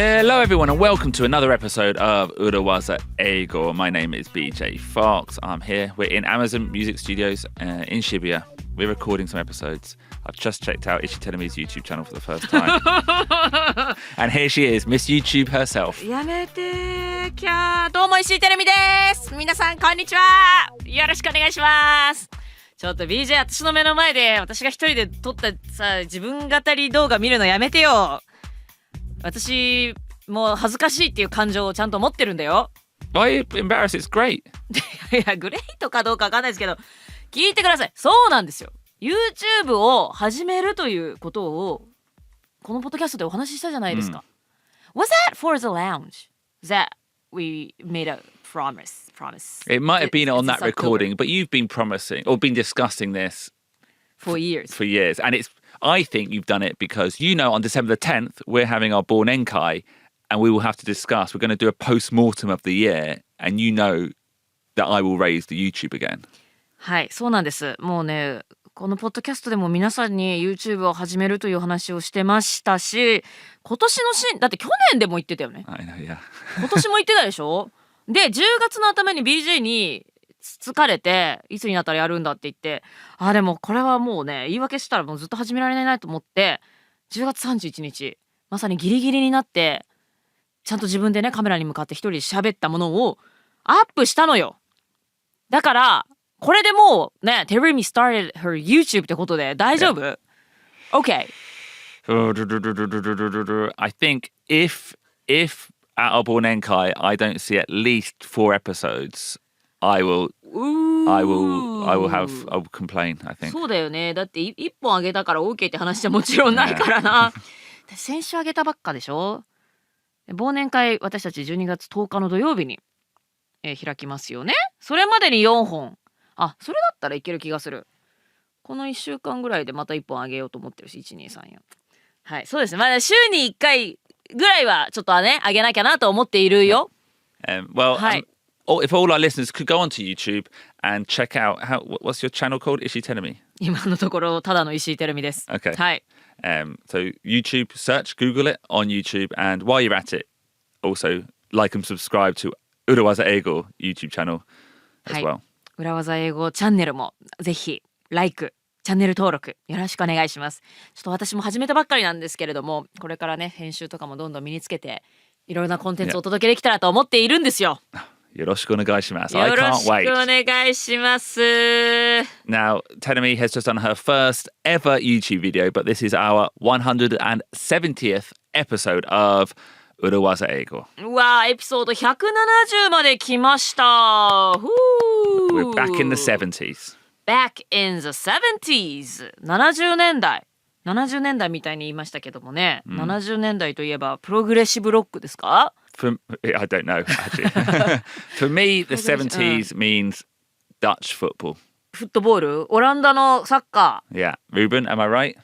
Hello everyone and welcome to another episode of 裏技英語. My name is BJ Fox. I'm here. We're in Amazon Music Studios in Shibuya. We're recording some episodes. I've just checked out Terumi's YouTube channel for the first time. And here she is, Miss YouTube herself. やめてキャー。どうも石井てるみです。皆さんこんにちは。よろしくお願いします。ちょっと BJ 私の目の前で私が一人で撮ったさ自分語り動画見るのやめてよ。私もう恥ずかしいっていう感情をちゃんと持ってるんだよ。Why are you embarrassed? It's great. いやグレートかどうかわかんないですけど聞いてください。そうなんですよ。YouTube を始めるということをこのポッドキャストでお話ししたじゃないですか。Was that for the lounge? That we made a promise? It might have been on that recording, but you've been promising or been discussing this for years. And I think you've done it because you know on December the 10th we're having our Bornenkai and we will have to discuss. We're going to do a post-mortem of the year and you know that I will raise the YouTube again. はい、そうなんです。もうね、このポッドキャストでも皆さんに YouTube を始めるという話をしてましたし、今年のだって去年でも言ってたよね。I know, yeah. 今年も言ってたでしょ。で、10月の頭に BJ に疲れていつになったらやるんだって言って、でもこれはもうね言い訳したらもうずっと始められないなと思って10月31日まさにギリギリになってちゃんと自分でねカメラに向かって一人で喋ったものをアップしたのよ。だからこれでもうね Terumi started her YouTube ってことで大丈夫？ OK. I think if at our Bornenkai I don't see at least 4 episodes I will complain, I think. そうだよね。だって1本あげたから OK って話じゃもちろんないからな。先週あげたばっかでしょ。忘年会私たち12月10日の土曜日に、開きますよね。それまでに4本。それだったらいける気がする。この1週間ぐらいでまた1本あげようと思ってるし、1、2、3、4。はい、そうですね。まだ週に1回ぐらいはちょっとね、あげなきゃなと思っているよ。はい。If all our listeners could go onto YouTube and check out what's your channel called? Ishii Terumi. 今のところただの石井てるみです。Okay. はい。So YouTube, search, Google it on YouTube, and while you're at it, also like and subscribe to 裏技英語 YouTube channel as well. はい。裏技英語チャンネルもぜひlike、チャンネル登録よろしくお願いします。ちょっと私も始めたばっかりなんですけれども、これからね編集とかもどんどん身につけていろいろなコンテンツをお届けできたらと思っているんですよ。よろしくお願いします。I can't wait. よろしくお願いします。Now, Terumi has just done her first ever YouTube video, but this is our 170th episode of 裏技英語。うわー、エピソード170まで来ました。We're back in the 70s. Back in the 70s. 70年代。70年代みたいに言いましたけどもね。70年代といえばプログレッシブロックですか？I don't know, actually. For me, the 70s means Dutch football. フットボール？オランダのサッカー。Yeah. Ruben, am I right?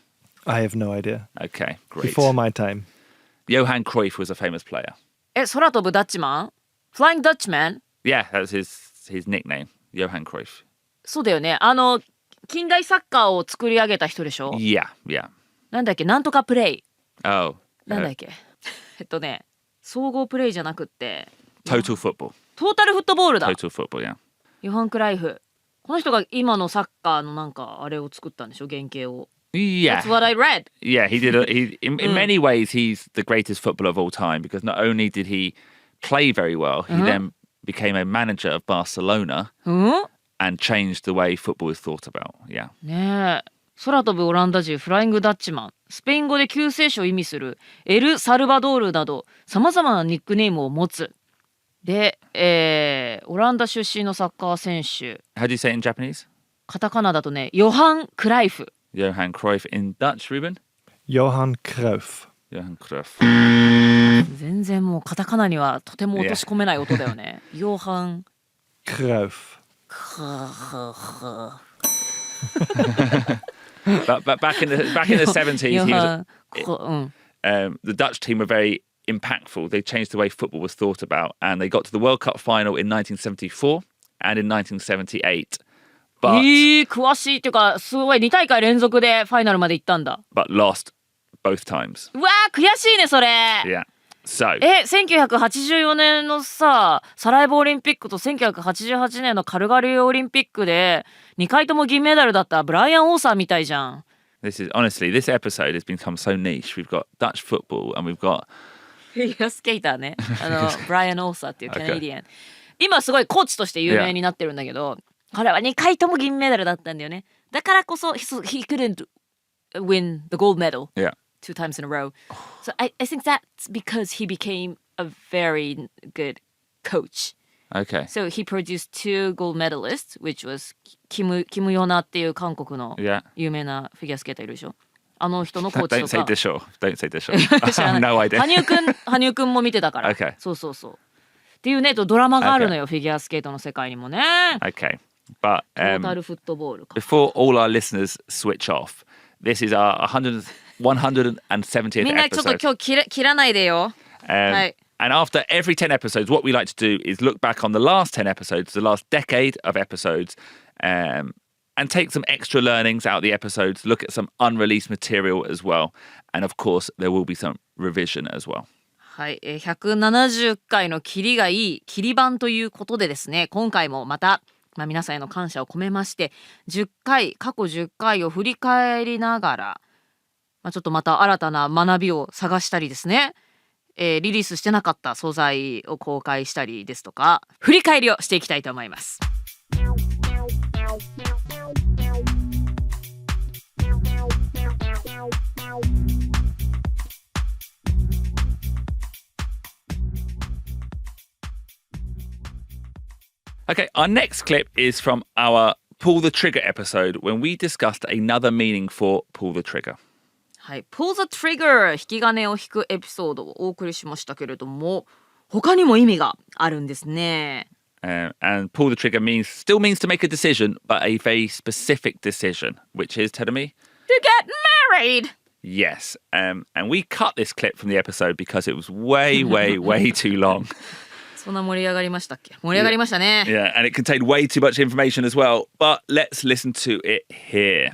I have no idea. Okay, great. Before my time. Johan Cruyff was a famous player. 空飛ぶダッチマン？ Flying Dutchman? Yeah, that was his nickname. Johan Cruyff. そうだよね。近代サッカーを作り上げた人でしょ？ Yeah, yeah. なんだっけ？なんとかプレイ。Oh. なんだっけ？総合プレイじゃなくって。Total football. トータルフットボールだ。Total football, yeah. ヨハン・クライフ。この人が今のサッカーのなんかあれを作ったんでしょ？原型を。Yeah. That's what I read. Yeah, he did. In many ways, he's the greatest footballer of all time because not only did he play very well, he then became a manager of Barcelona and changed the way football is thought about. Yeah. ねえ。空飛ぶオランダ人フライングダッチマン、スペイン語で救世主を意味するエル・サルバドールなどさまざまなニックネームを持つ。で、オランダ出身のサッカー選手。How do you say it in Japanese? カタカナだとね、ヨハン・クライフ。Johan Cruyff in Dutch, Ruben? Johan Cruyff. Johan Cruyff. 全然もうカタカナにはとても落とし込めない音だよね。ヨハン・Cruyff. But back in the 70s, the Dutch team were very impactful. They changed the way football was thought about, and they got to the World Cup final in 1974 and in 1978. But 詳しいっていうかすごい2大会連続でファイナルまで行ったんだ。But lost both times. うわー悔しいねそれ。Yeah. So, 1984年のさ、サラエボオリンピックと1988年のカルガリーオリンピックで2回とも銀メダルだったブライアン・オーサーみたいじゃん。this episode has become so niche. We've got Dutch football and we've got フィギュアスケーターね。ブライアン・オーサーっていうキャナディアン。今すごいコーチとして有名になってるんだけど、彼は2回とも銀メダルだったんだよね。だからこそ he couldn't win the gold medal two times in a row. So I think that's because he became a very good coach. Okay. So he produced 2 gold medalists, which was キムヨナっていう韓国の有名なフィギュアスケーターいるでしょ。あの人のコーチとか。Don't say でしょ。I have no idea. 羽生くんも見てたから。Okay. そうそうそう。っていうね、ドラマがあるのよ、フィギュアスケートの世界にもね。Okay. But トータルフットボールか。before all our listeners switch off, this is our 170th episode. みんなちょっと今日切らないでよ。はい。And after every 10 episodes, what we like to do is look back on the last 10 episodes, the last decade of episodes, and take some extra learnings out of the episodes, look at some unreleased material as well. And of course, there will be some revision as well. はい、170回の切りがいい切り版ということでですね、今回もまた、皆さんへの感謝を込めまして過去10回を振り返りながら、ちょっとまた新たな学びを探したりですね、リリースしてなかった素材を公開したりですとか、振り返りをしていきたいと思います。Okay, our next clip is from our Pull the Trigger episode when we discussed another meaning for pull the trigger. はい、Pull the Trigger 引き金を引くエピソードをお送りしましたけれども、他にも意味があるんですね。And pull the trigger still means to make a decision, but a very specific decision, which is, Terumi? To get married! Yes, and we cut this clip from the episode because it was way, way, way too long. そんな盛り上がりましたっけ？盛り上がりましたね。Yeah, and it contained way too much information as well. But let's listen to it here.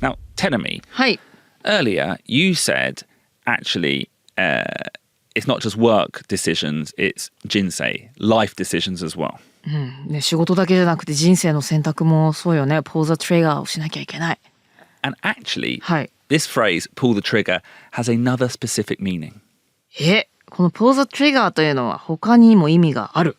Now, Terumi, はい。earlier you said actually it's not just work decisions, it's jinsei, life decisions as well. ね、仕事だけじゃなくて人生の選択もそうよね。Pull the trigger をしなきゃいけない。And actually, はい。this phrase, pull the trigger, has another specific meaning. この pull the trigger というのは他にも意味がある。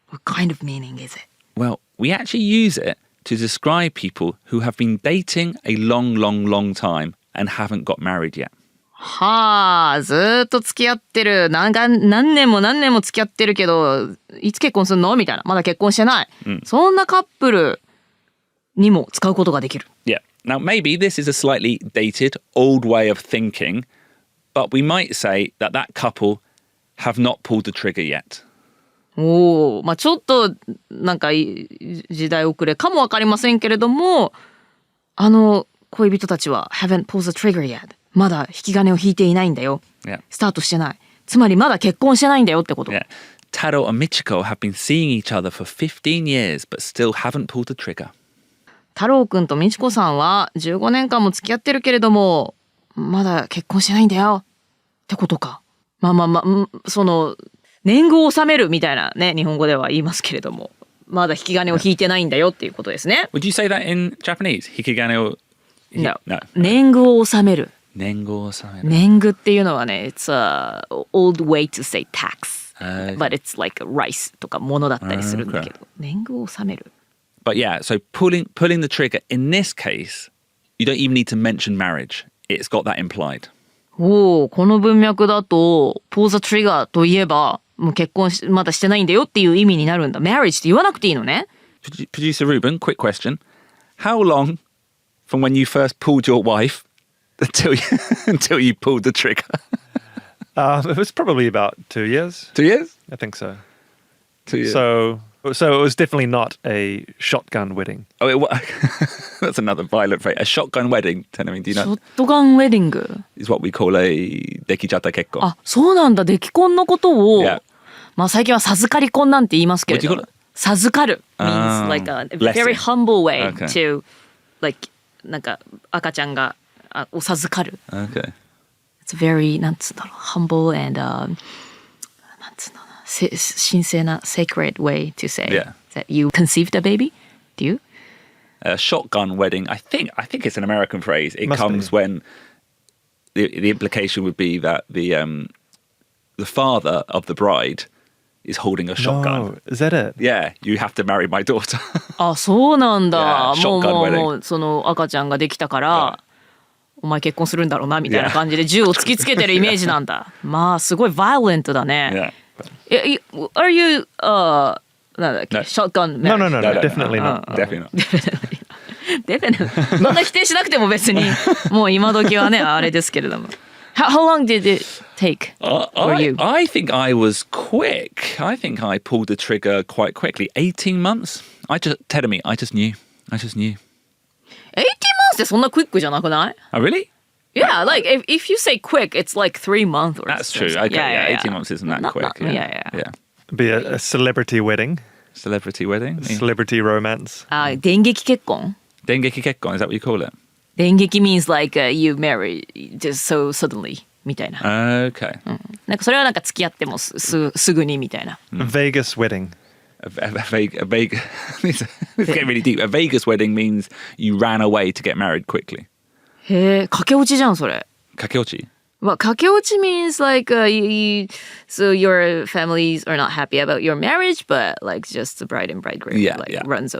What kind of meaning is it? Well, we actually use it to describe people who have been dating a long, long, long time and haven't got married yet. はあ、ずーっと付き合ってる。何年も付き合ってるけど、いつ結婚するのみたいな。まだ結婚してない。そんなカップルにも使うことができる。Yeah. Now, maybe this is a slightly dated, old way of thinking, but we might say that couple have not pulled the trigger yet. ちょっとなんか時代遅れかもわかりませんけれども、恋人たちは haven't pulled the trigger yet. まだ引き金を引いていないんだよ。Yeah. スタートしてない。つまりまだ結婚してないんだよってこと。Yeah. Taro and Michiko have been seeing each other for 15 years, but still haven't pulled the trigger. 太郎くんと美智子さんは15年間も付き合ってるけれども、まだ結婚してないんだよってことか。その年貢を納めるみたいなね、日本語では言いますけれども、まだ引き金を引いてないんだよっていうことですね。Would you say that in Japanese? 引き金をNo. 年貢を納める。年貢を納める。年貢っていうのはね、it's a old way to say tax. But it's like rice とかものだったりするんだけど、年貢を納める。But yeah, so pulling the trigger in this case, you don't even need to mention marriage. It's got that implied. この文脈だと pull the trigger といえばもう結婚まだしてないんだよっていう意味になるんだ。marriage って言わなくていいのね。Producer Ruben, quick question. How long from when you first pulled your wife until you pulled the trigger? It was probably about 2 years. 2 years? I think so. 2 years. So it was definitely not a shotgun wedding. Oh, that's another violent phrase. A shotgun wedding, Terumi, do you know? ショットガンウェディング is what we call a できちゃった結婚。あ、そうなんだ。出来婚のことを、Yeah. 最近は授かり婚なんて言いますけれど。What do you call it? 授かる means like a very humble way to like なんか赤ちゃんがお授かる。Okay. It's It's very なんつうんだろう humble and なんつうんだろう神聖な sacred way to say that you conceived a baby. Do you? A shotgun wedding. I think it's an American phrase. It comes when the implication would be that the father of the bride is holding a shotgun. No, is that it? Yeah, you have to marry my daughter. あ、そうなんだ。 Yeah, もう shotgun もう wedding. もうその赤ちゃんができたから、お前結婚するんだろうなみたいな感じで銃を突きつけてるイメージなんだ。まあすごいviolent だね。Yeah. Are you なんだっけ、No. shotgun No, marriage? no, definitely not. Definitely not. Definitely. そんな否定しなくても別にもう今時はねあれですけれども。How long did it take for you? I think I was quick. I think I pulled the trigger quite quickly. 18 months. Terumi, I just knew. 18 months ってそんなクイックじゃなくない？ Oh, really? Yeah, like if you say quick, it's like 3 months or That's something. true. Okay, yeah, 18 yeah. months isn't that Not quick. that- yeah. Be a celebrity wedding, Celebrity wedding. Yeah. celebrity romance. あ、電撃結婚？ Dengeki kekkon, is that what you call it? 電撃 means like you marry just so suddenly みたいな。 Okay. なんかそれはなんか付き合ってもすぐにみたいな。Vegas wedding. A Vegas. It's getting really deep. A Vegas wedding means you ran away to get married quickly. へえ、駆け落ちじゃんそれ。 Kakeochi. Well, 駆け落ち means like so your families are not happy about your marriage, but like just the bride and bridegroom runs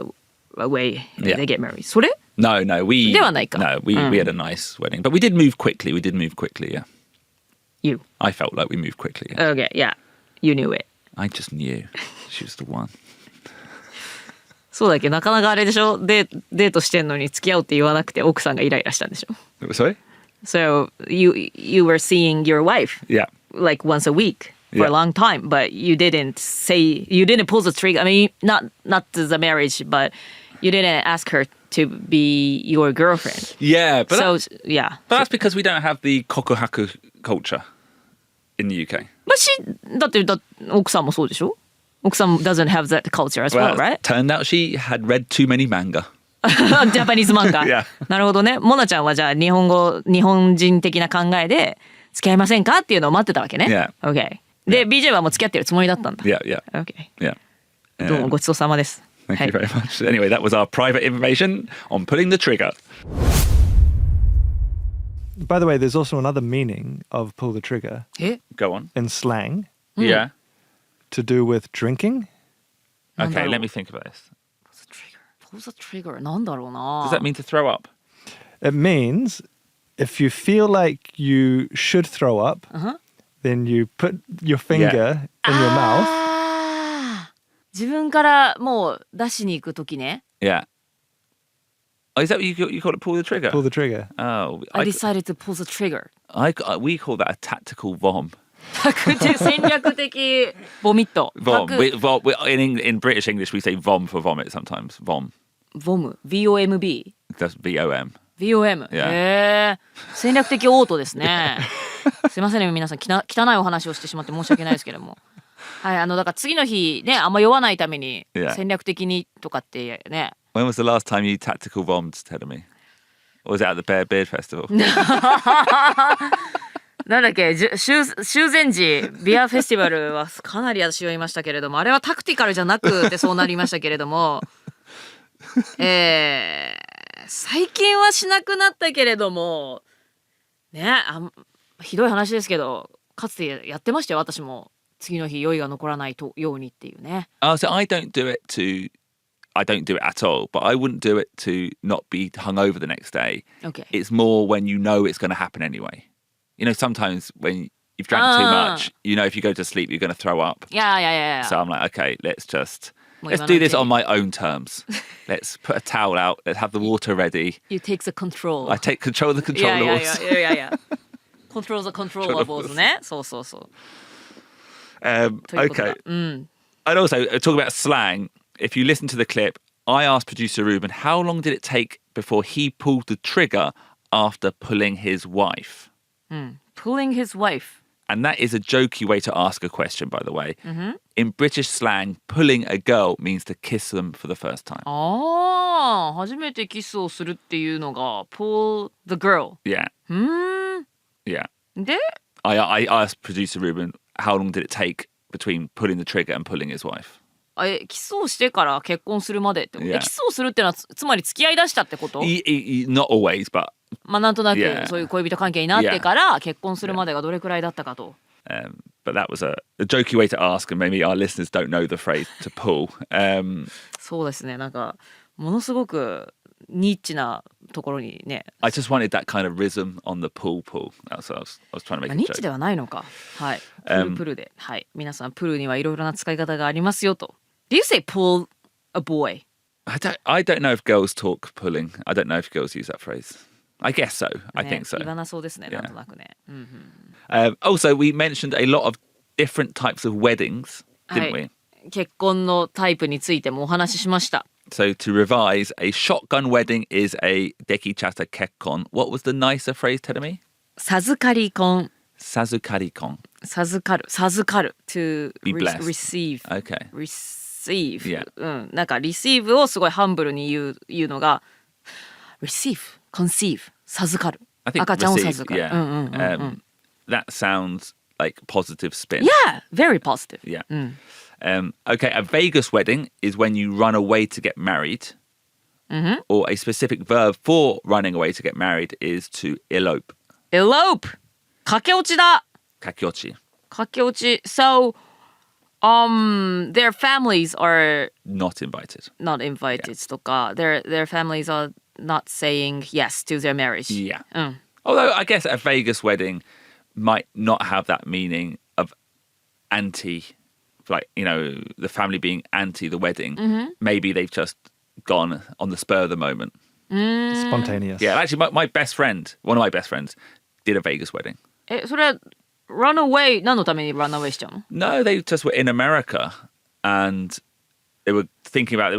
away and they get married. それ？ No, we. ではないか。 No, we had a nice wedding, but we did move quickly. Yeah. You. I felt like we moved quickly. Yeah. Okay, yeah. You knew it. I just knew she was the one. そうだっけ、なかなかあれでしょ、デートしてんのに付き合うって言わなくて奥さんがイライラしたんでしょ。 Sorry? So you were seeing your wife Yeah. like once a week for a long time, but you didn't pull the trigger. I mean, not the marriage, but you didn't ask her to be your girlfriend. Yeah, but So yeah. but that's because we don't have the kokohaku culture in the UK. But だって奥さんもそうでしょ。奥さん doesn't have that culture as well, right? Turned out she had read too many manga. ジャパニーズ漫画。Yeah. なるほどね。モナちゃんはじゃあ日本人的な考えで付き合いませんかっていうのを待ってたわけね。Yeah. Okay. で、BJ はもう付き合ってるつもりだったんだ。Yeah, yeah, Okay. yeah. どうもごちそうさまです。Thank you very much. Anyway, that was our private information on pulling the trigger. By the way, there's also another meaning of pull the trigger え？ Go on. in slang Yeah. to do with drinking. Okay, let me think about this. Pull the trigger なんだろうな。 Does that mean to throw up? It means if you feel like you should throw up, then you put your finger in your mouth. 自分からもう出しに行くときね。 Yeah. Oh, is that what you call it? Pull the trigger? Pull the trigger. Oh, I decided to pull the trigger. we call that a tactical vom. 戦略的ボミット。 Vom. In British English, we say vom for vomit sometimes. Vom. ボム。VOMB。 That's VOM. VOM。 Yeah. へえ。戦略的オートですね。すいませんね皆さん汚いお話をしてしまって申し訳ないですけども。はい、だから次の日ねあんま酔わないために Yeah. 戦略的にとかってね。When was the last time you tactical vommed, Terumi? Or was it at the Bear Beard Festival? なんだっけ修善寺ビアフェスティバルはかなり私は言いましたけれどもあれはタクティカルじゃなくてそうなりましたけれども最近はしなくなったけれどもねひどい話ですけどかつてやってましたよ私も次の日酔いが残らないようにっていうね。Oh, so I don't do it at all, but I wouldn't do it to not be hungover the next day. Okay. It's more when you know it's going to happen anyway. You know, sometimes when you've drank too much, you know if you go to sleep, you're going to throw up. Yeah. So I'm like, okay, let's do今の this on my own terms. Let's put a towel out. Let's have the water ready. You take the control. I take control of the controllables. Yeah. Control the controllables ね。そう。 Okay. And also, talk about slang. If you listen to the clip, I asked producer Ruben, how long did it take before he pulled the trigger after pulling his wife? Pulling his wife. And that is a jokey way to ask a question, by the way. In British slang, pulling a girl means to kiss them for the first time. 初めてキスをするっていうのが pull the girl. Yeah. Yeah. で I asked producer Ruben how long did it take between pulling the trigger and pulling his wife. キスをしてから結婚するまでってこと、 Yeah. キスをするってのはつまり付き合いだしたってこと、 Not always, but まあなんとなく Yeah. そういう恋人関係になってから結婚するまでがどれくらいだったかと、but that was a jokey way to ask, and maybe our listeners don't know the phrase to pull. そうですね、なんかものすごくニッチなところにね、 I just wanted that kind of rhythm on the pull. That's what I was trying to make a ニッチで joke. はないのか、はい、プルで、はい、皆さんプルにはいろいろな使い方がありますよと。 Do you say pull a boy? I don't know if girls talk pulling. I don't know if girls use that phrase. I guess so. I ね think so. 言わなそうですね、 Yeah. なんとなくね、うんうん、 Also, we mentioned a lot of different types of weddings, didn't は we? い、結婚のタイプについてもお話ししました。 So to revise, a shotgun wedding is a dekichata kekkon. What was the nicer phrase, Terumi? 授かり婚、 Sazukarikon. 授かる to Be blessed. receive Okay. receive、 Yeah. うん、なんか receive をすごいハンブルに言うのが receive conceive 授かる、 I think 赤ちゃんを receive, 授かる、 yeah. うんうんうんうん、 That sounds like positive spin. Yeah, very positive. Yeah. うん、 Okay, a Vegas wedding is when you run away to get married. Or a specific verb for running away to get married is to elope. elope 駆け落ちだ、 Kakyochi. 駆け落ち。 So their families are Not invited. not invited とか、their families are not saying yes to their marriage. Yeah. うん、 Although I guess a Vegas wedding might not have that meaning of anti, like, you know, the family being anti the wedding. Maybe they've just gone on the spur of the moment. Spontaneous. Yeah, actually, my best friend, one of my best friends, did a Vegas wedding. それ run away 何のために run away しちゃうの？ No, they just were in America and they were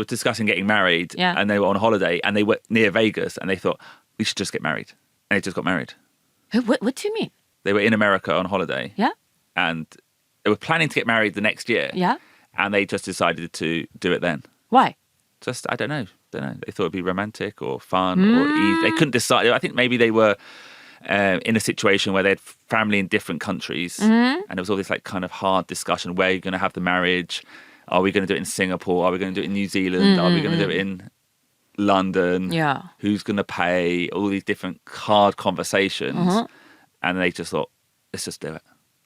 discussing getting married, Yeah. and they were on holiday and they were near Vegas and they thought, we should just get married. And they just got married. What do you mean? They were in America on holiday. Yeah? And they were planning to get married the next year. Yeah? And they just decided to do it then. Why? Just, I don't know. They thought it'd be romantic or fun or easy. They couldn't decide. I think maybe they were in a situation where they had family in different countries. And there was all this like kind of hard discussion. Where are you going to have the marriage? Are we going to do it in Singapore? Are we going to do it in New Zealand? Are we going to do it in London? Yeah. Who's going to pay? All these different hard conversations. And they just thought, let's just do it.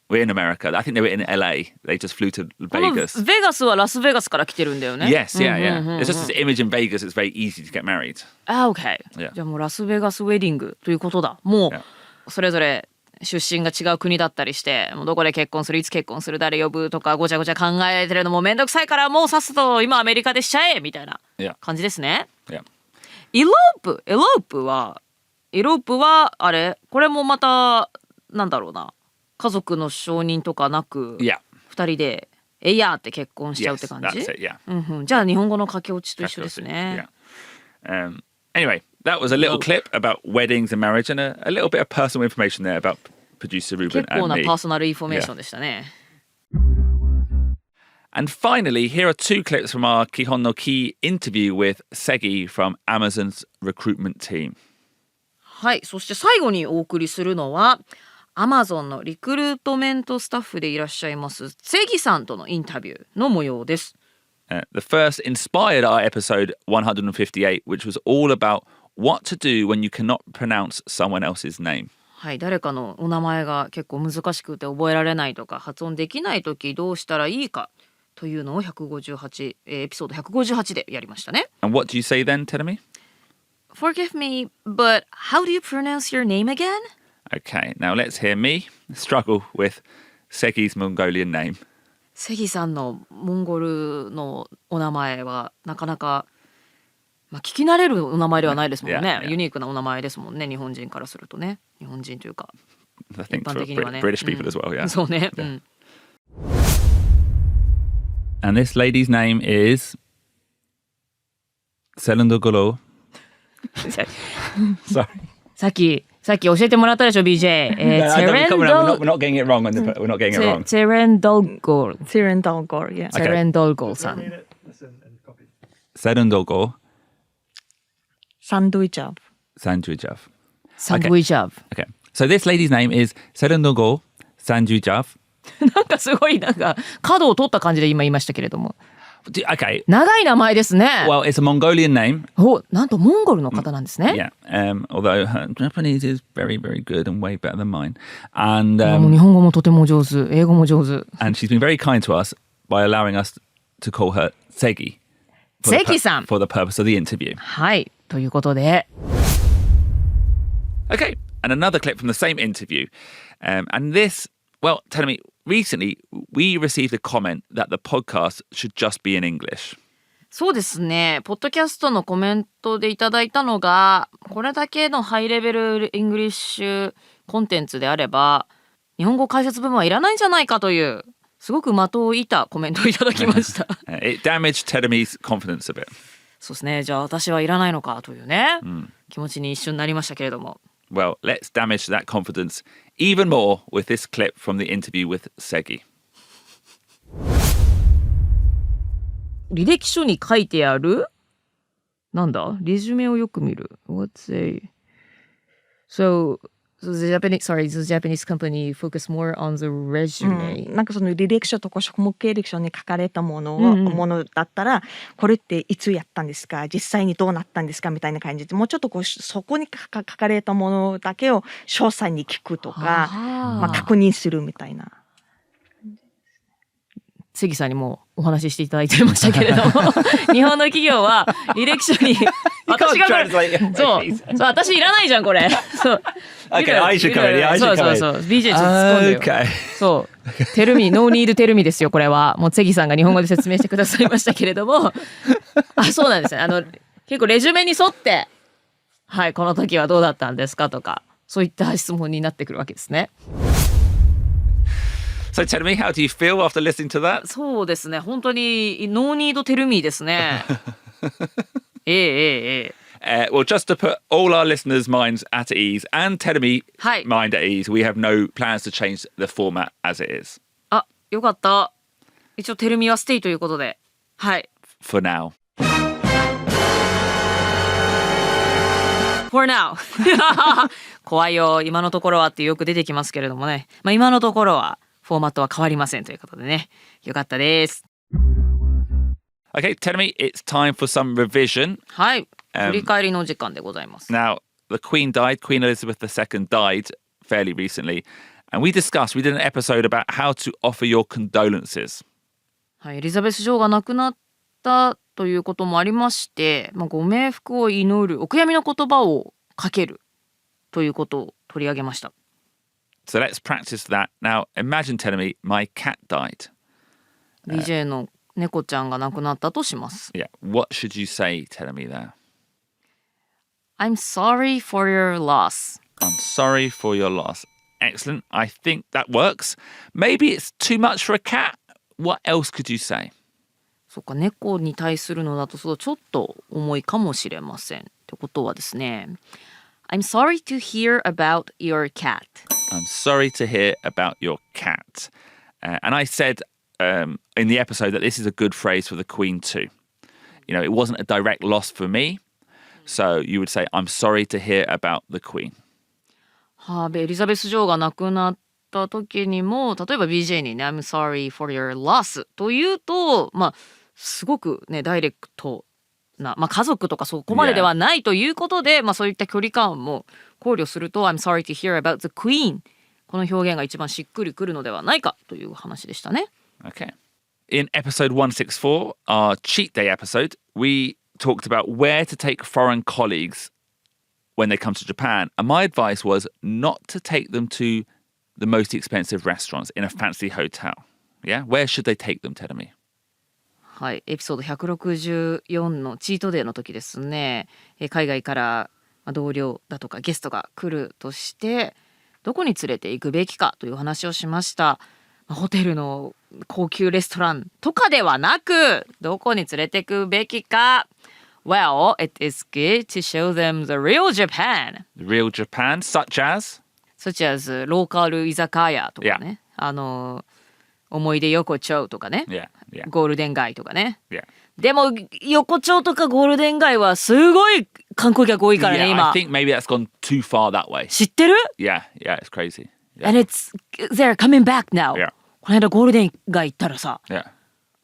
We're in America. I think they were in LA. They just flew to この Vegas. ベガスはラスベガスから来てるんだよね。 Yes, yeah, yeah. There's just this image in Vegas. It's very easy to get married. OK、 Yeah. じゃあもうラスベガスウェディングということだ。も Yeah. うそれぞれ出身が違う国だったりして、もうどこで結婚する、いつ結婚する、誰呼ぶとかごちゃごちゃ考えてるのもめんどくさいから、もうさっさと今アメリカでしちゃえみたいな Yeah. 感じですね。 Yeah. エロープはあれ、これもまたなんだろうな、家族の承認とかなく Yeah. 二人でえいやって結婚しちゃうって Yes, 感じ。 that's it, yeah. うんうん、じゃあ日本語の駆け落ちと一緒ですね。 Yeah. Anyway, that was a little clip about weddings and marriage and a little bit of personal information there about producer Ruben 結構 and な me. パーソナルインフォメーションでしたね。And finally, here are two clips from our Kihon no Key interview with Segi from Amazon's recruitment team. はい、そして最後にお送りするのは Amazon のリクルートメントスタッフでいらっしゃいますセギさんとのインタビューの模様です。The first inspired our episode 158, which was all about what to do when you cannot pronounce someone else's name. はい、誰かのお名前が結構難しくて覚えられないとか発音できないときどうしたらいいかというのを158、エピソード158でやりましたね。 And what do you say then, Terumi? Forgive me, but how do you pronounce your name again? Okay, now let's hear me struggle with Segi's Mongolian name. セギさんのモンゴルのお名前はなかなか、まあ、聞き慣れるお名前ではないですもんね。Yeah, yeah. ユニークなお名前ですもんね、日本人からするとね。日本人というか I 一 think 般 for 的にはね。 British people as well, yeah. そうね。Yeah. うん。 And this lady's name is Selundogolo. Sorry. さっき教えてもらったでしょ BJ。we're not getting it wrong. We're not getting it wrong. セレンドルゴル。 Tirendalgor, yeah. セレンドルゴルさん。 Selundogo Sandwichav. Sanjuijav. サンドウィッチアブ。 Okay. So this lady's name is Serennogo Sanjujav. なんかすごい角を取った感じで今言いましたけれども。Okay. 長い名前ですね。Well, it's a Mongolian name. なんとモンゴルの方なんですね。Yeah. Although her Japanese is very, very good and way better than mine. And もう日本語もとても上手、英語も上手。And she's been very kind to us by allowing us to call her Segi. セギさん。For the purpose of the interview. はい。ということで。Okay. And another clip from the same interview. And this, well, Terumi, recently we received a comment that the podcast should just be in English. そうですね。ポッドキャストのコメントでいただいたのが、これだけのハイレベルイングリッシュコンテンツであれば、日本語解説部分はいらないんじゃないかという、すごく的を射たコメントをいただきました。It damaged Terumi's confidence a bit. そうですね。じゃあ私はいらないのかというね、気持ちに一瞬なりましたけれども。Well, let's damage that confidence even more with this clip from the interview with Segi. 履歴書に書いてあるなんだレジュメをよく見る。What's a... So the Japanese company focus more on the resume. なんかその履歴書とか職務経歴書に書かれたものだったら、これっていつやったんですか、実際にどうなったんですかみたいな感じで、もうちょっとそこに書かれたものだけを詳細に聞くとか、確認するみたいな。関さんにもお話ししていただいてましたけれども日本の企業は履歴書に私がそう私いらないじゃんこれそう Okay, I should come in. そう BJ ちょっと突っ込んでよ、そうTerumi No need Terumiですよこれはもう関さんが日本語で説明してくださいましたけれどもそうなんですね結構レジュメに沿ってはいこの時はどうだったんですかとかそういった質問になってくるわけですね。So tell me, how do you feel after listening to that? そうですね、本当にノーニードテルミーですね。Well, just to put all our listeners' minds at ease and Terumi mind at ease, we have no plans to change the format as it is. あ、よかった。一応テルミはステイということで、はい。For now. For now. 怖いよ、今のところはってよく出てきますけれどもね。まあ今のところは。フォーマットは変わりませんということでね。よかったです。Okay, Terumi, it's time for some revision. はい。振り返りの時間でございます。Now, the Queen died. Queen Elizabeth II died fairly recently. And we did an episode about how to offer your condolences. はい、エリザベス女王が亡くなったということもありまして、ご冥福を祈る、お悔やみの言葉をかけるということを取り上げました。So let's practice that. Now, imagine telling me my cat died. BJ の猫ちゃんが亡くなったとします。Yeah. What should you say telling me there? I'm sorry for your loss. I'm sorry for your loss. Excellent. I think that works. Maybe it's too much for a cat. What else could you say? そっか、猫に対するのだとちょっと重いかもしれません。ってことはですね。I'm sorry to hear about your cat. I'm sorry to hear about your cat. And I said in the episode that this is a good phrase for the Queen too. You know, it wasn't a direct loss for me. So you would say, I'm sorry to hear about the Queen. エリザベス女王が亡くなった時にも、例えば BJ にね、I'm sorry for your loss というと、すごくね、ダイレクトな、家族とかそこまでではないということで、そういった距離感も考慮すると I'm sorry to hear about the Queen この表現が一番しっくりくるのではないかという話でしたね。Okay. In episode 164, our cheat day episode, we talked about where to take foreign colleagues when they come to Japan. And my advice was not to take them to the most expensive restaurants in a fancy hotel. Yeah? Where should they take them, Terumi? はい、エピソード164のチートデーの時ですね、海外から同僚だとかゲストが来るとしてどこに連れて行くべきかという話をしました。ホテルの高級レストランとかではなくどこに連れて行くべきか。Well, it is good to show them the real Japan. The real Japan, such as ローカル居酒屋とかね。思い出横丁とかね。Yeah, yeah, ゴールデン街とかね。 yeah. でも横丁とかゴールデン街はすごい観光客多いからね Yeah, 今。 I think maybe that's gone too far that way. 知ってる？ Yeah, yeah, it's crazy. Yeah, And they're coming back now. Yeah. この間ゴールデン街行ったらさ、 yeah,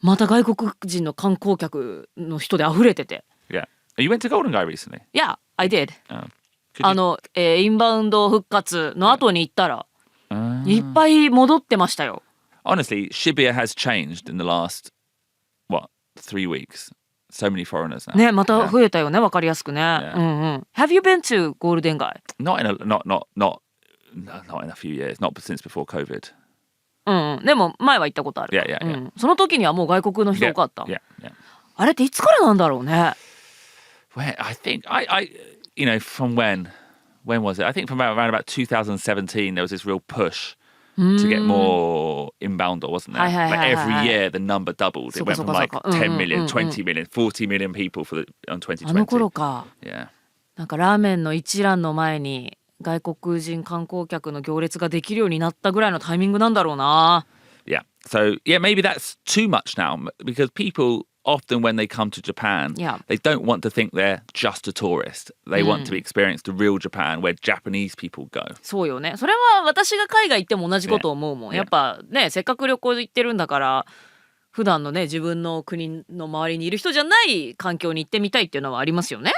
また外国人の観光客の人で溢れてて。 yeah. You went to Golden Guy recently? Yeah, I did. Could you- インバウンド復活の後に行ったら、 いっ Ah. ぱい戻ってましたよ。 Honestly, Shibuya has changed in the last, 3 weeks. So many foreigners now. ね、また Yeah. 増えたよね、わかりやすくね。 Yeah. うんうん。Have you been to ゴールデン街？ Not in a few years. Not since before COVID. うんうん。でも前は行ったことある。 Yeah, yeah, yeah. うん。その時にはもう外国の人 Yeah, 多かった。 yeah, yeah. あれっていつからなんだろうね。 Where I think from when was it? I think from around about 2017 there was this real push to get more inbound, wasn't there? Hi, like every hi. year the number doubled. It went from like 10 million, 20 million, 40 million people on 2020. あの頃か。 Yeah. なんかラーメンの一蘭の前に外国人観光客の行列ができるようになったぐらいのタイミングなんだろうな。 Yeah. So yeah, maybe that's too much now because people often when they come to Japan, Yeah. they don't want to think they're just a tourist. They want to experience the real Japan where Japanese people go. そうよね。それは私が海外行っても同じこと思うもん。 Yeah. やっぱね、せっかく旅行行ってるんだから普段のね、自分の国の周りにいる人じゃない環境に行ってみたいっていうのはありますよね。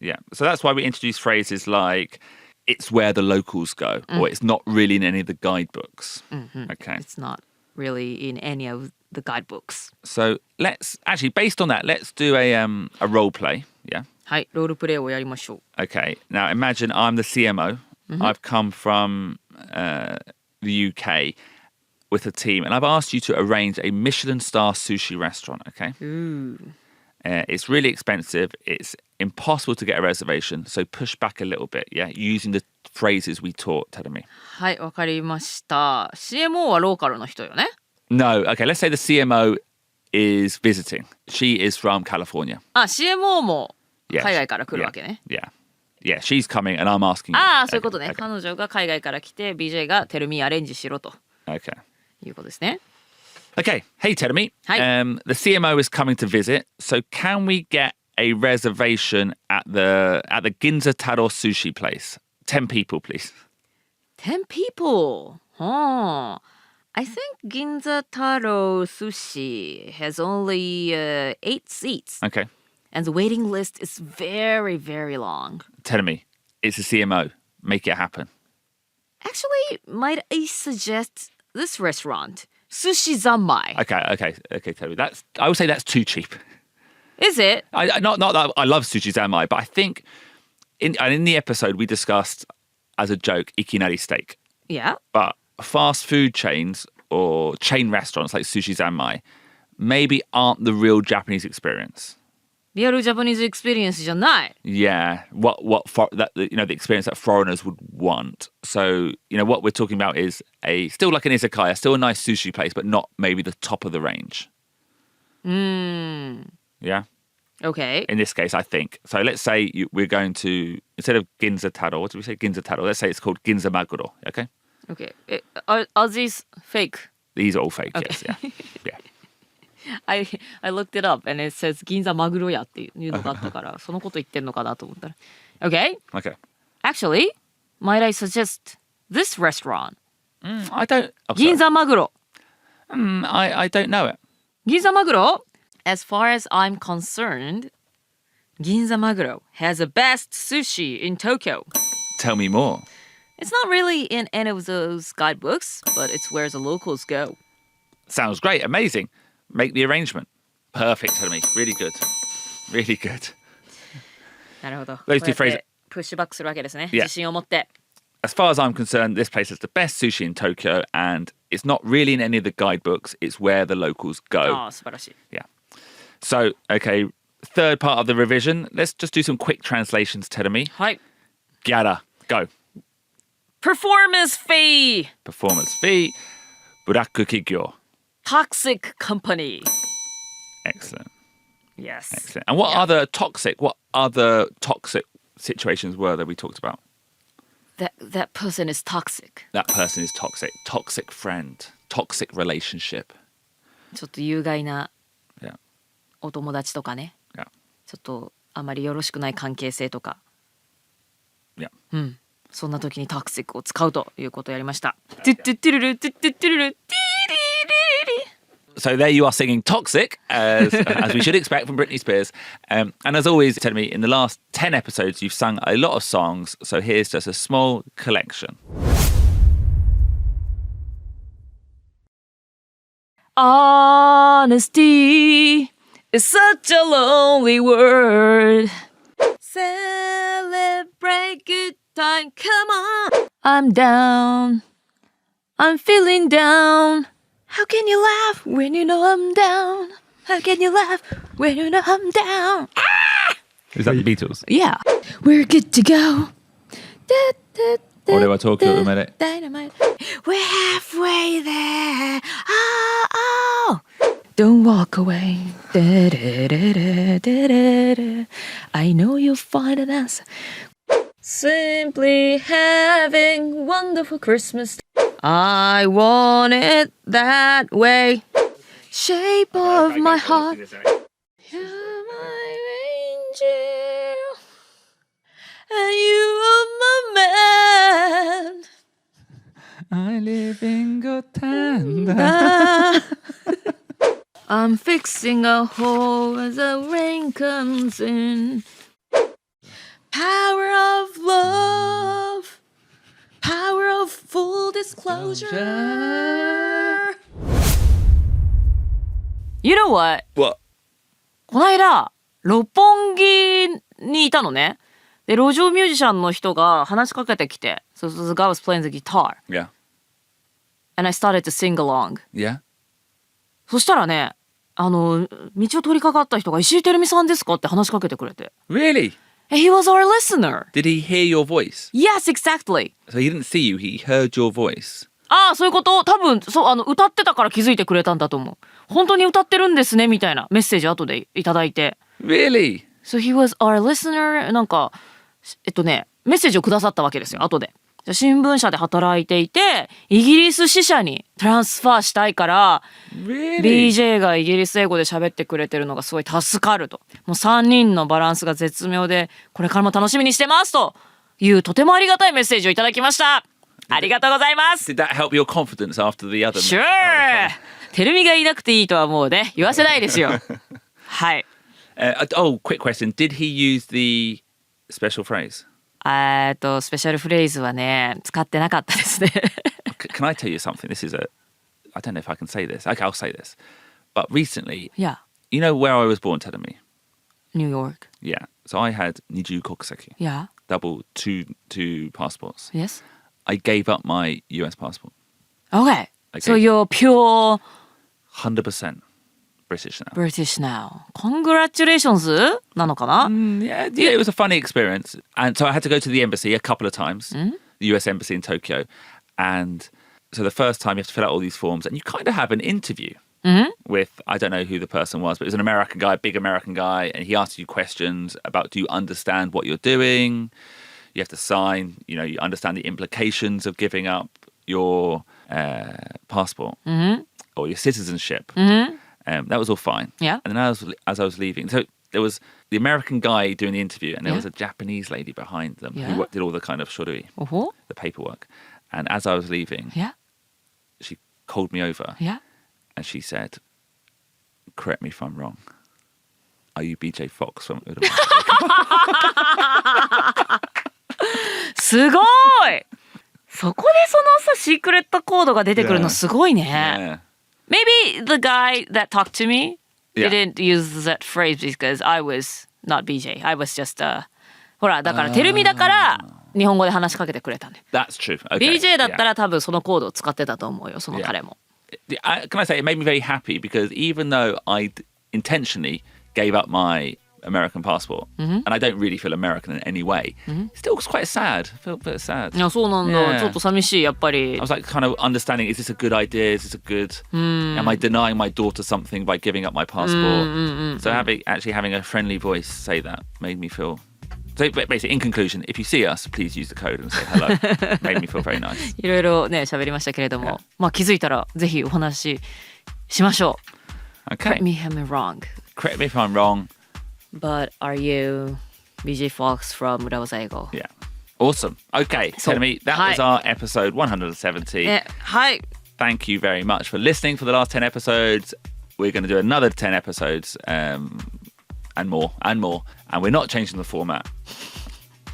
Yeah. So that's why we introduce phrases like it's where the locals go or it's not really in any of the guidebooks. Okay. It's not really in any of the guidebooks. So let's actually based on that, let's do a role play. Yeah. はい、ロールプレイをやりましょう。 Okay. Now imagine I'm the CMO. I've come from the UK with a team and I've asked you to arrange a Michelin star sushi restaurant, okay? It's really expensive. It's impossible to get a reservation. So push back a little bit, yeah? Using the phrases we taught, Terumi. はい、わかりました。CMO はローカルの人よね。 No, okay, let's say the CMO is visiting. She is from California. あ、CMO も Yeah. 海外から来るわけね。 Yeah. Yeah, she's coming and I'm asking you. ああ、そういうことね。 Okay. 彼女が海外から来て BJ がテルミアレンジしろと Okay. いうことですね。 Okay. Hey, Terumi. Hi. The CMO is coming to visit. So can we get a reservation at the Ginza Taro sushi place? 10 people, please. 10 people. Huh. I think Ginza Taro Sushi has only 8 seats. Okay. And the waiting list is very, very long. Terumi, it's a CMO. Make it happen. Actually, might I suggest this restaurant? Sushi Zanmai. Okay, Terumi. I would say that's too cheap. Is it? Not that I love sushi zanmai, but I think in the episode we discussed as a joke ikinari steak. Yeah. But fast food chains or chain restaurants like sushi zanmai maybe aren't the real Japanese experience. リアルジャパニーズエクスペリエンスじゃない。 Yeah, the experience that foreigners would want. So what we're talking about is still like an izakaya, still a nice sushi place, but not maybe the top of the range. Yeah. Okay. In this case, I think. So let's say we're going to, instead of Ginza Taro, what do we say? Ginza Taro. Let's say it's called Ginza Maguro, okay? Okay. Are these fake? These are all fake, Okay. yes, yeah. Yeah. I looked it up and it says 銀座マグロ屋っていうのがあったからそのこと言ってんのかなと思ったら Okay. Okay. Actually, might I suggest this restaurant? I don't... Oh, 銀座マグロ I don't know it. 銀座マグロ As far as I'm concerned, 銀座マグロ has the best sushi in Tokyo. Tell me more. It's not really in any of those guidebooks, but it's where the locals go. Sounds great. Amazing. Make the arrangement. Perfect, Terumi. Really good. Really good. なるほど。 Those two こうやって phrases. プッシュバックするわけですね。 Yeah. 自信を持って。 As far as I'm concerned, this place has the best sushi in Tokyo, and it's not really in any of the guidebooks. It's where the locals go. ああ、素晴らしい。 Yeah. So, okay, third part of the revision. Let's just do some quick translations, Terumi. はい。 Gyara, go. Performance fee. Performance fee. Buraku kigyo. Toxic company. Excellent. Yes. Excellent. And what other toxic situations were there we talked about? That person is toxic. That person is toxic. Toxic friend. toxic relationship. ちょっと有害な Yeah. お友達とかね。Yeah. ちょっとあまりよろしくない関係性とか。Yeah. うん。そんな時にトクシックを使うということをやりました。トゥットゥットゥルルトゥットゥットゥルルティリリリリ。So there you are singing Toxic, as we should expect from Britney Spears. And as always, Terumi, in the last 10 episodes, you've sung a lot of songs. So here's just a small collection. Honesty is such a lonely word. Celebrate good time, come on. I'm down. I'm feeling down.How can you laugh when you know I'm down? How can you laugh when you know I'm down? Is that the Beatles? Yeah. We're good to go.俺は東京生まれ。Dynamite. We're halfway there. Oh, oh. Don't walk away. I know you'll find an answer. Simply having wonderful Christmas.I want it that way. Shape of my heart. You're my angel. And you are my man. I live in Gotham. I'm fixing a hole as the rain comes in. Power of love.Power of full disclosure. You know what? What? この間、六本木にいたのね。で、路上ミュージシャンの人が話しかけてきて。So the guy was playing the guitar. Yeah. And I started to sing along. Yeah. そしたらね、道を通りかかった人が石井てるみさんですかって話しかけてくれて。Really?And he was our listener. Did he hear your voice? Yes, exactly. So he didn't see you, he heard your voice. ああ、そういうこと。多分歌ってたから気づいてくれたんだと思う。本当に歌ってるんですねみたいなメッセージ後でいただいて。Really? So he was our listener. なんかメッセージをくださったわけですよ後で。新聞社で働いていてイギリス支社にトランスファーしたいから、Really? BJ がイギリス英語で喋ってくれてるのがすごい助かると。もう3人のバランスが絶妙でこれからも楽しみにしてますというとてもありがたいメッセージをいただきました。ありがとうございます。 Did that help your confidence after the other? Sure! てるみがいなくていいとはもうね言わせないですよ。はい。Quick question. Did he use the special phrase?スペシャルフレーズはね使ってなかったですね。Can I tell you something? This is I don't know if I can say this. Okay, I'll say this. But recently, Yeah. You know where I was born, Terumi? New York. Yeah. So I had 二重国籍. Yeah. Double two passports. Yes. I gave up my US passport. Okay. Okay. So you're pure 100% British now. British now. Congratulations なのかな? Yeah, it was a funny experience. And so I had to go to the embassy a couple of times, the US embassy in Tokyo. And so the first time you have to fill out all these forms and you kind of have an interview with, I don't know who the person was, but it was an American guy, big American guy. And he asked you questions about, do you understand what you're doing? You have to sign, you understand the implications of giving up your passport or your citizenship. That was all fine. Yeah. And then as I was leaving, so there was the American guy doing the interview, and there was a Japanese lady behind them who did all the kind of shorui, the paperwork. And as I was leaving, she called me over, and she said, "Correct me if I'm wrong. Are you BJ Fox from Urumaki?" すごい。そこでそのさシークレットコードが出てくるのすごいね。Maybe the guy that talked to me didn't use that phrase because I was not BJ. I was just ほらだからてるみだから日本語で話しかけてくれたんで。That's true. Okay. BJ だったら多分そのコードを使ってたと思うよその彼も。Can I say it made me very happy because even though I intentionally gave up my American passport and I don't really feel American in any way, still was quite sad. I felt a bit sad. いやそうなんだ。ちょっと寂しいやっぱり。I was like kind of understanding, is this a good idea? Is this a good... Am I denying my daughter something by giving up my passport? So having a friendly voice say that made me feel So basically, in conclusion, if you see us, please use the code and say hello. Made me feel very nice. いろいろね喋りましたけれども、まあ気づいたらぜひお話ししましょう。Okay. Correct me if I'm wrong. Correct me if I'm wrong. But are you BJ Fox from 裏技英語? Yeah. Awesome. Okay, Terumi, that was our episode 170. はい。Thank you very much for listening for the last 10 episodes. We're going to do another 10 episodes and more. And we're not changing the format.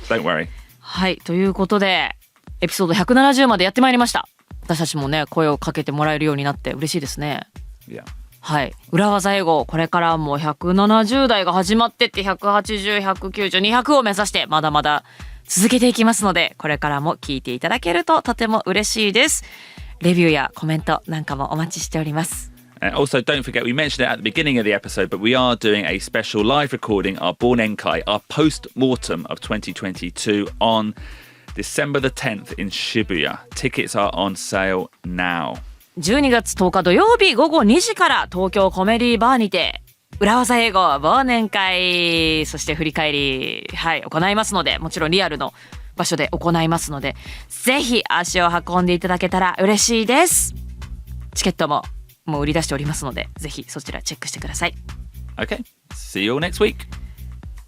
Don't worry. はい。ということで、エピソード170までやってまいりました。私たちもね、声をかけてもらえるようになって嬉しいですね。Yeah. はい。裏技英語、これからも170代が始まってって180、190、200を目指してまだまだ続けていきますので、これからも聞いていただけるととても嬉しいです。レビューやコメントなんかもお待ちしております。And also, don't forget, we mentioned it at the beginning of the episode, but we are doing a special live recording, our Bornenkai, our post-mortem of 2022 on December the 10th in Shibuya. Tickets are on sale now. 12月10日土曜日午後2時から東京コメディバーにて裏技英語忘年会そして振り返り、はい、行いますので、もちろんリアルの場所で行いますので、ぜひ足を運んでいただけたら嬉しいです。チケットももう売り出しておりますので、ぜひそちらチェックしてください。 Okay, see you all next week.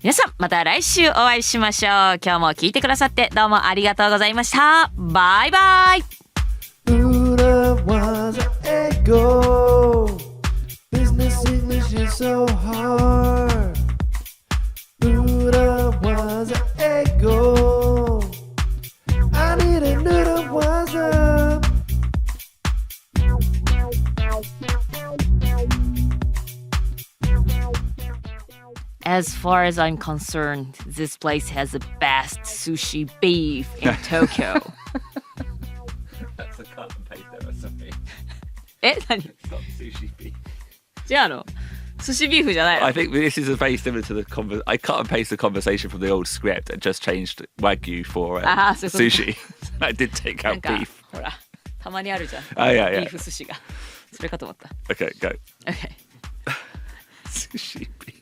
皆さんまた来週お会いしましょう。今日も聞いてくださってどうもありがとうございました。バイバイ。裏技英語 Business English is so hard 裏技英語 I need a new 裏技As far as I'm concerned, this place has the best sushi beef in Tokyo. That's a cut and paste error, sorry. 何 It's not sushi beef. じゃあ寿司ビーフじゃないの I think this is very similar to the I cut and paste the conversation from the old script and just changed Wagyu for sushi. I did take なん out か beef. ほらたまにあるじゃん、yeah, yeah. ビーフ寿司がそれかと思った。 Okay, go. Okay. Sushi beef.